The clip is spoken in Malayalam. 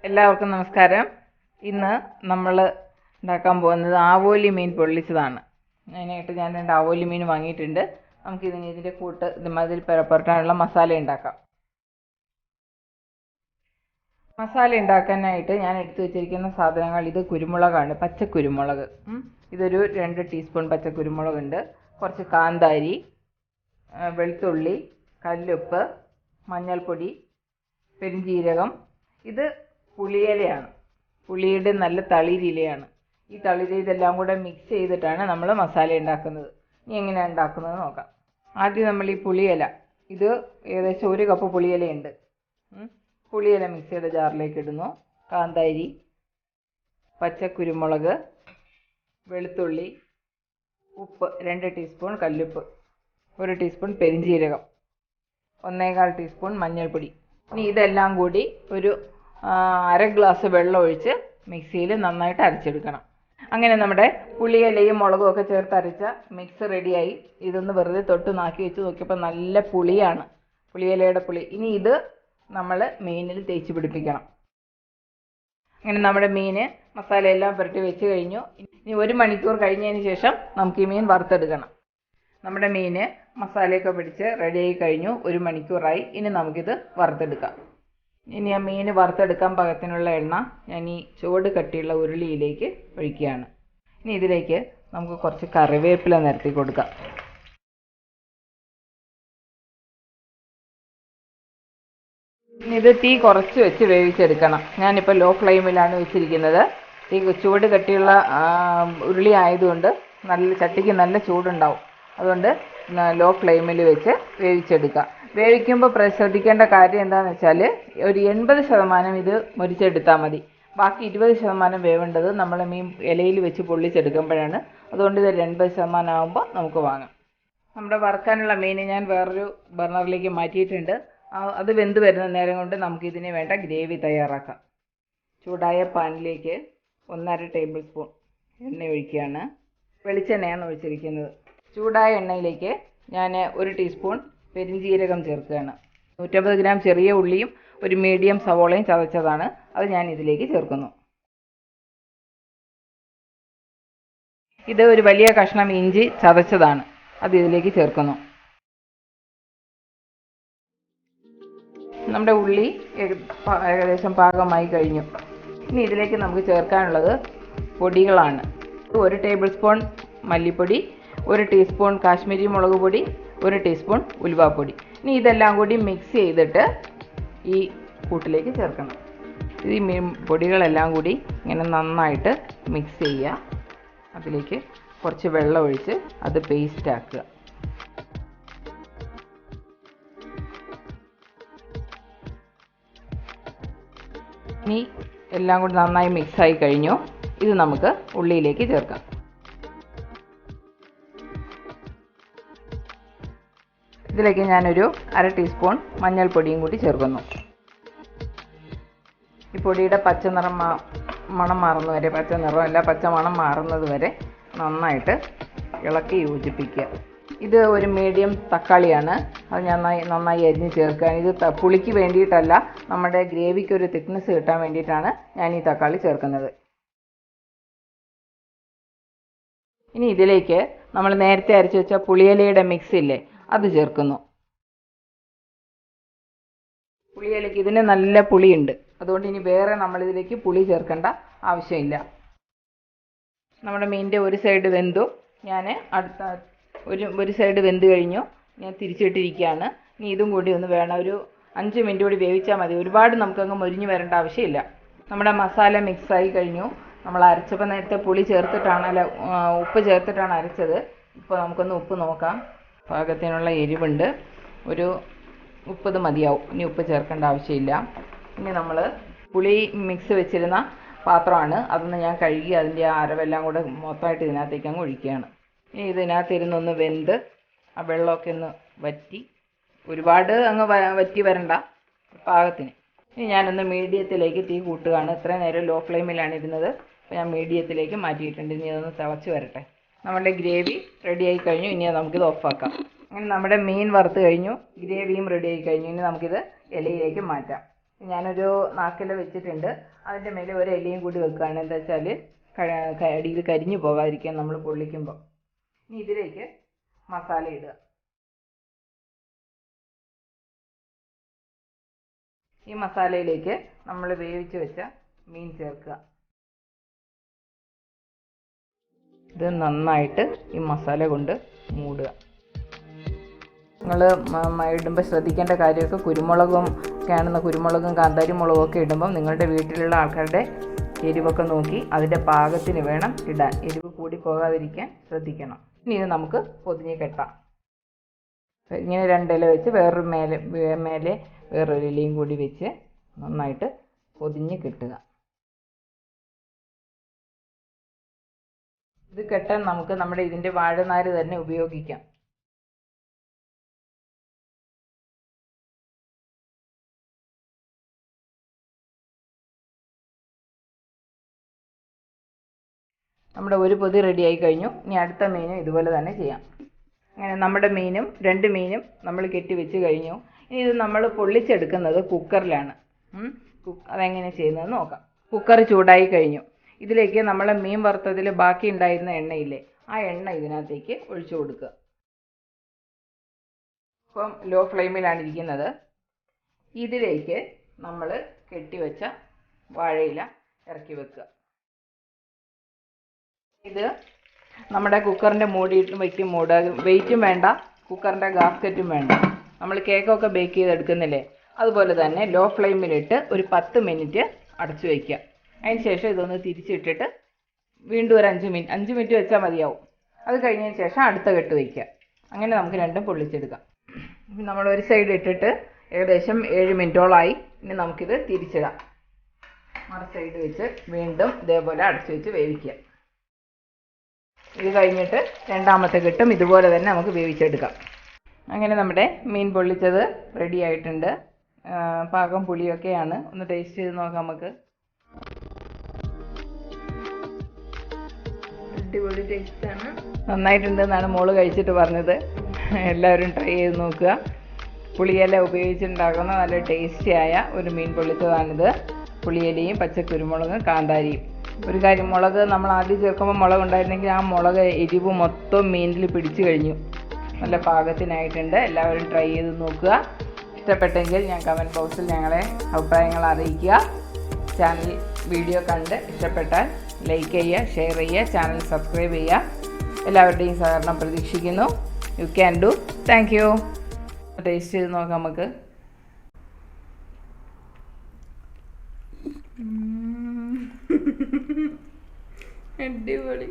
എല്ലാവർക്കും നമസ്കാരം. ഇന്ന് നമ്മൾ ഉണ്ടാക്കാൻ പോകുന്നത് ആവോലി മീൻ പൊള്ളിച്ചതാണ്. അതിനായിട്ട് ഞാൻ 2 ആവോലി മീൻ വാങ്ങിയിട്ടുണ്ട്. ഇതിൻ്റെ കൂട്ട് അതിൽ പുരട്ടാനുള്ള മസാല ഉണ്ടാക്കാം. മസാല ഉണ്ടാക്കാനായിട്ട് ഞാൻ എടുത്തു വെച്ചിരിക്കുന്ന സാധനങ്ങൾ ഇത് കുരുമുളകാണ്, പച്ചക്കുരുമുളക്. ഇതൊരു 2 ടീസ്പൂൺ പച്ചക്കുരുമുളകുണ്ട്, കുറച്ച് കാന്താരി, വെളുത്തുള്ളി, കല്ലുപ്പ്, മഞ്ഞൾപ്പൊടി, പെരുംജീരകം. ഇത് പുളിയിലയാണ്, പുളിയുടെ നല്ല തളിരിലയാണ്. ഈ തളിര് ഇതെല്ലാം കൂടെ മിക്സ് ചെയ്തിട്ടാണ് നമ്മൾ മസാല ഉണ്ടാക്കുന്നത്. ഇനി എങ്ങനെയാണ് ഉണ്ടാക്കുന്നത് നോക്കാം. ആദ്യം നമ്മൾ ഈ പുളിയില, ഇത് ഏകദേശം 1 കപ്പ് പുളിയിലയുണ്ട്. പുളിയില മിക്സിയുടെ ജാറിലേക്ക് ഇടുന്നു. കാന്താരി, പച്ചക്കുരുമുളക്, വെളുത്തുള്ളി, ഉപ്പ് 2 ടീസ്പൂൺ, കല്ലുപ്പ് 1 ടീസ്പൂൺ, പെരുംജീരകം 1/4 ടീസ്പൂൺ, മഞ്ഞൾപ്പൊടി. ഇനി ഇതെല്ലാം കൂടി ഒരു 1/2 ഗ്ലാസ് വെള്ളം ഒഴിച്ച് മിക്സിയിൽ നന്നായിട്ട് അരച്ചെടുക്കണം. അങ്ങനെ നമ്മുടെ പുളിയിലയും മുളകും ഒക്കെ ചേർത്ത് അരച്ച മിക്സ് റെഡിയായി. ഇതൊന്ന് വെറുതെ തൊട്ട് നാക്കി വെച്ച് നോക്കിയപ്പോൾ നല്ല പുളിയാണ്, പുളിയിലയുടെ പുളി. ഇനി ഇത് നമ്മൾ മീനിൽ തേച്ച് പിടിപ്പിക്കണം. അങ്ങനെ നമ്മുടെ മീന് മസാലയെല്ലാം പുരട്ടി വെച്ച് കഴിഞ്ഞു. ഇനി 1 മണിക്കൂർ കഴിഞ്ഞതിന് ശേഷം നമുക്ക് ഈ മീൻ വറുത്തെടുക്കണം. നമ്മുടെ മീന് മസാലയൊക്കെ പിടിച്ച് റെഡിയായി കഴിഞ്ഞു. 1 മണിക്കൂറായി. ഇനി നമുക്കിത് വറുത്തെടുക്കാം. ഇനി ആ മീൻ വറുത്തെടുക്കാൻ പാകത്തിനുള്ള എണ്ണ ഞാൻ ഈ ചുവട് കട്ടിയുള്ള ഉരുളിയിലേക്ക് ഒഴിക്കുകയാണ്. ഇനി ഇതിലേക്ക് നമുക്ക് കുറച്ച് കറിവേപ്പില നിരത്തി കൊടുക്കാം. ഇനി ഇത് തീ കുറച്ച് വെച്ച് വേവിച്ചെടുക്കണം. ഞാനിപ്പോൾ ലോ ഫ്ലെയിമിലാണ് വെച്ചിരിക്കുന്നത്. ഈ ചൂട് കട്ടിയുള്ള ഉരുളി ആയതുകൊണ്ട് ചട്ടിക്ക് നല്ല ചൂടുണ്ടാവും. അതുകൊണ്ട് ലോ ഫ്ലെയിമിൽ വെച്ച് വേവിച്ചെടുക്കുക. വേവിക്കുമ്പോൾ ശ്രദ്ധിക്കേണ്ട കാര്യം എന്താണെന്ന് വെച്ചാൽ, ഒരു 80% ഇത് മുരിച്ചെടുത്താൽ മതി. ബാക്കി 20% വേവേണ്ടത് നമ്മൾ മീൻ ഇലയിൽ വെച്ച് പൊള്ളിച്ചെടുക്കുമ്പോഴാണ്. അതുകൊണ്ട് ഇത് 80% ആകുമ്പോൾ നമുക്ക് വാങ്ങാം. നമ്മുടെ വറുക്കാനുള്ള മീൻ ഞാൻ വേറൊരു ബർണറിലേക്ക് മാറ്റിയിട്ടുണ്ട്. അത് വെന്ത് വരുന്ന നേരം കൊണ്ട് നമുക്കിതിന് വേണ്ട ഗ്രേവി തയ്യാറാക്കാം. ചൂടായ പാനിലേക്ക് 1/2 ടേബിൾ സ്പൂൺ എണ്ണ ഒഴിക്കുകയാണ്. വെളിച്ചെണ്ണയാണ് ഒഴിച്ചിരിക്കുന്നത്. ചൂടായ എണ്ണയിലേക്ക് ഞാൻ 1 ടീസ്പൂൺ പെരുംജീരകം ചേർക്കുകയാണ്. 150 ഗ്രാം ചെറിയ ഉള്ളിയും 1 മീഡിയം സവോളയും ചതച്ചതാണ്, അത് ഞാൻ ഇതിലേക്ക് ചേർക്കുന്നു. ഇത് ഒരു വലിയ കഷ്ണം ഇഞ്ചി ചതച്ചതാണ്, അത് ഇതിലേക്ക് ചേർക്കുന്നു. നമ്മുടെ ഉള്ളി ഏകദേശം പാകമായി കഴിഞ്ഞു. ഇനി ഇതിലേക്ക് നമുക്ക് ചേർക്കാനുള്ളത് പൊടികളാണ്. 1 ടേബിൾ സ്പൂൺ മല്ലിപ്പൊടി, 1 ടീസ്പൂൺ കാശ്മീരി മുളക് പൊടി, 1 ടീസ്പൂൺ ഉലുവാപ്പൊടി. ഇനി ഇതെല്ലാം കൂടി മിക്സ് ചെയ്തിട്ട് ഈ കൂട്ടിലേക്ക് ചേർക്കണം. ഈ പൊടികളെല്ലാം കൂടി ഇങ്ങനെ നന്നായിട്ട് മിക്സ് ചെയ്യുക. അതിലേക്ക് കുറച്ച് വെള്ളം ഒഴിച്ച് അത് പേസ്റ്റ് ആക്കുക. ഇനി എല്ലാം കൂടി നന്നായി മിക്സായി കഴിഞ്ഞു. ഇത് നമുക്ക് ഉള്ളിയിലേക്ക് ചേർക്കാം. ഇതിലേക്ക് ഞാനൊരു 1/2 ടീസ്പൂൺ മഞ്ഞൾപ്പൊടിയും കൂടി ചേർക്കുന്നു. ഈ പൊടിയുടെ മണം മാറുന്നതുവരെ, പച്ച മണം മാറുന്നത് വരെ നന്നായിട്ട് ഇളക്കി യോജിപ്പിക്കുക. ഇത് ഒരു മീഡിയം തക്കാളിയാണ്, അത് നന്നായി അരിഞ്ഞ് ചേർക്കുക. ഇത് പുളിക്ക് വേണ്ടിയിട്ടല്ല, നമ്മുടെ ഗ്രേവിക്ക് ഒരു തിക്നെസ് കിട്ടാൻ വേണ്ടിയിട്ടാണ് ഞാൻ ഈ തക്കാളി ചേർക്കുന്നത്. ഇനി ഇതിലേക്ക് നമ്മൾ നേരത്തെ അരച്ച് വെച്ച പുളിയിലയുടെ മിക്സ് ഇല്ലേ, അത് ചേർക്കുന്നു. പുളിയിലേക്ക് ഇതിന് നല്ല പുളിയുണ്ട്, അതുകൊണ്ട് ഇനി വേറെ നമ്മളിതിലേക്ക് പുളി ചേർക്കേണ്ട ആവശ്യമില്ല. നമ്മുടെ മീനിൻ്റെ ഒരു സൈഡ് വെന്തു. ഞാൻ അടുത്ത ഒരു സൈഡ് വെന്ത് കഴിഞ്ഞു. ഞാൻ തിരിച്ചിട്ടിരിക്കുകയാണ്. ഇനി ഇതും കൂടി ഒന്ന് വേണം, ഒരു 5 മിനിറ്റ് കൂടി വേവിച്ചാൽ മതി. ഒരുപാട് നമുക്കങ്ങ് മൊരിഞ്ഞ് വരേണ്ട ആവശ്യമില്ല. നമ്മുടെ മസാല മിക്സായി കഴിഞ്ഞു. നമ്മൾ അരച്ചപ്പോൾ നേരത്തെ പുളി ചേർത്തിട്ടാണ്, ഉപ്പ് ചേർത്തിട്ടാണ് അരച്ചത്. ഇപ്പോൾ നമുക്കൊന്ന് ഉപ്പ് നോക്കാം. പാകത്തിനുള്ള എരിവുണ്ട്. ഒരു 30 മതിയാവും. ഇനി ഉപ്പ് ചേർക്കേണ്ട ആവശ്യമില്ല. ഇനി നമ്മൾ പുളി മിക്സ് വെച്ചിരുന്ന പാത്രമാണ്, അതൊന്ന് ഞാൻ കഴുകി അതിൻ്റെ ആ അരവെല്ലാം കൂടെ മൊത്തമായിട്ട് ഇതിനകത്തേക്ക് അങ്ങ് ഒഴിക്കുകയാണ്. ഇനി ഇതിനകത്തിരുന്നൊന്ന് വെന്ത് ആ വെള്ളമൊക്കെ ഒന്ന് വറ്റി, ഒരുപാട് അങ്ങ് വറ്റി വരണ്ട, പാകത്തിന്. ഇനി ഞാനൊന്ന് മീഡിയത്തിലേക്ക് തീ കൂട്ടുകയാണ്. ഇത്രയും നേരം ലോ ഫ്ലെയിമിലാണ് ഇരുന്നത്, അപ്പോൾ ഞാൻ മീഡിയത്തിലേക്ക് മാറ്റിയിട്ടുണ്ട്. ഇനി അതൊന്ന് തിളച്ച് വരട്ടെ. നമ്മുടെ ഗ്രേവി റെഡിയായി കഴിഞ്ഞു. ഇനി നമുക്കിത് ഓഫാക്കാം. അങ്ങനെ നമ്മുടെ മീൻ വറുത്ത് കഴിഞ്ഞു, ഗ്രേവിയും റെഡിയായി കഴിഞ്ഞു. ഇനി നമുക്കിത് ഇലയിലേക്ക് മാറ്റാം. ഞാനൊരു നാക്കില വെച്ചിട്ടുണ്ട്. അതിൻ്റെ മേലെ ഒരു ഇലയും കൂടി വെക്കുകയാണ്. എന്താ വെച്ചാൽ അടിയിൽ കരിഞ്ഞു പോകാതിരിക്കാൻ നമ്മൾ പൊള്ളിക്കുമ്പോൾ. ഇനി ഇതിലേക്ക് മസാല ഇടുക. ഈ മസാലയിലേക്ക് നമ്മൾ വേവിച്ച് വെച്ച മീൻ ചേർക്കുക. ഇത് നന്നായിട്ട് ഈ മസാല കൊണ്ട് മൂടുക. നിങ്ങൾ ഇടുമ്പോൾ ശ്രദ്ധിക്കേണ്ട കാര്യമൊക്കെ കുരുമുളകും ഒക്കെയാണെന്ന് കുരുമുളകും കാന്താരി മുളകും ഒക്കെ ഇടുമ്പം നിങ്ങളുടെ വീട്ടിലുള്ള ആൾക്കാരുടെ എരിവൊക്കെ നോക്കി അതിൻ്റെ പാകത്തിന് വേണം ഇടാൻ. എരിവ് കൂടി പോകാതിരിക്കാൻ ശ്രദ്ധിക്കണം. ഇനി ഇത് നമുക്ക് പൊതിഞ്ഞ് കെട്ടാം. ഇങ്ങനെ രണ്ടില വെച്ച് വേറൊരു മേലെ വേറൊരു ഇലയും കൂടി വെച്ച് നന്നായിട്ട് പൊതിഞ്ഞ് കെട്ടുക. ഇത് കെട്ടാൻ നമുക്ക് നമ്മുടെ ഇതിൻ്റെ വാഴനാര് തന്നെ ഉപയോഗിക്കാം. നമ്മുടെ ഒരു പൊതി റെഡിയായി കഴിഞ്ഞു. ഇനി അടുത്ത മീനും ഇതുപോലെ തന്നെ ചെയ്യാം. അങ്ങനെ നമ്മുടെ രണ്ട് മീനും നമ്മൾ കെട്ടി വെച്ച് കഴിഞ്ഞു. ഇനി ഇത് നമ്മൾ പൊള്ളിച്ചെടുക്കുന്നത് കുക്കറിലാണ്. അതെങ്ങനെ ചെയ്യുന്നതെന്ന് നോക്കാം. കുക്കർ ചൂടായി കഴിഞ്ഞു. ഇതിലേക്ക് നമ്മൾ മീൻ വറുത്തതിൽ ബാക്കി ഉണ്ടായിരുന്ന എണ്ണയില്ലേ, ആ എണ്ണ ഇതിനകത്തേക്ക് ഒഴിച്ചു കൊടുക്കുക. ഇപ്പം ലോ ഫ്ലെയിമിലാണ് ഇരിക്കുന്നത്. ഇതിലേക്ക് നമ്മൾ കെട്ടിവെച്ച വാഴയില ഇറക്കി വെക്കുക. ഇത് നമ്മുടെ കുക്കറിൻ്റെ മൂടിയിട്ട് മൂടുക. വെയിറ്റും വേണ്ട, കുക്കറിൻ്റെ ഗാസ്കറ്റും വേണ്ട. നമ്മൾ കേക്കൊക്കെ ബേക്ക് ചെയ്തെടുക്കുന്നില്ലേ, അതുപോലെ തന്നെ ലോ ഫ്ലെയിമിലിട്ട് ഒരു 10 മിനിറ്റ് അടച്ചു വയ്ക്കുക. അതിന് ശേഷം ഇതൊന്ന് തിരിച്ചിട്ടിട്ട് വീണ്ടും ഒരു 5 മിനിറ്റ് വെച്ചാൽ മതിയാവും. അത് കഴിഞ്ഞതിന് ശേഷം അടുത്ത കെട്ട് വയ്ക്കുക. അങ്ങനെ നമുക്ക് രണ്ടും പൊള്ളിച്ചെടുക്കാം. നമ്മൾ ഒരു സൈഡ് ഇട്ടിട്ട് ഏകദേശം 7 മിനിറ്റോളമായി. ഇനി നമുക്കിത് തിരിച്ചിടാം. മറു സൈഡ് വെച്ച് വീണ്ടും ഇതേപോലെ അടച്ചു വെച്ച് വേവിക്കുക. ഇത് കഴിഞ്ഞിട്ട് രണ്ടാമത്തെ കെട്ടും ഇതുപോലെ തന്നെ നമുക്ക് വേവിച്ചെടുക്കാം. അങ്ങനെ നമ്മുടെ മീൻ പൊള്ളിച്ചത് റെഡി ആയിട്ടുണ്ട്. പാകം പുളിയൊക്കെയാണ്. ഒന്ന് ടേസ്റ്റ് ചെയ്ത് നോക്കാം നമുക്ക്. അടിപൊളി ടേസ്റ്റാണ്. നന്നായിട്ടുണ്ടെന്നാണ് മോള് കഴിച്ചിട്ട് പറഞ്ഞത്. എല്ലാവരും ട്രൈ ചെയ്ത് നോക്കുക. പുളിയില ഉപയോഗിച്ചുണ്ടാക്കുന്ന നല്ല ടേസ്റ്റിയായ ഒരു മീൻ പൊള്ളിച്ചതാണിത്. പുളിയിലയും പച്ചക്കുരുമുളകും കാന്താരിയും. ഒരു കാര്യം, മുളക് നമ്മൾ ആദ്യം ചേർക്കുമ്പോൾ മുളക് ഉണ്ടായിരുന്നെങ്കിൽ ആ മുളക് എരിവ് മൊത്തം മീനിൽ പിടിച്ചു കഴിഞ്ഞു. നല്ല പാകത്തിനായിട്ടുണ്ട്. എല്ലാവരും ട്രൈ ചെയ്ത് നോക്കുക. ഇഷ്ടപ്പെട്ടെങ്കിൽ ഞാൻ കമൻറ്റ് ബോക്സിൽ ഞങ്ങളെ അഭിപ്രായങ്ങൾ അറിയിക്കുക. വീഡിയോ കണ്ട് ഇഷ്ടപ്പെട്ടാൽ ലൈക്ക് ചെയ്യുക, ഷെയർ ചെയ്യുക, ചാനൽ സബ്സ്ക്രൈബ് ചെയ്യുക. എല്ലാവരുടെയും സഹകരണം പ്രതീക്ഷിക്കുന്നു. You can do. Thank you. Taste ചെയ്ത് നോക്കാം നമുക്ക്. അടിപൊളി.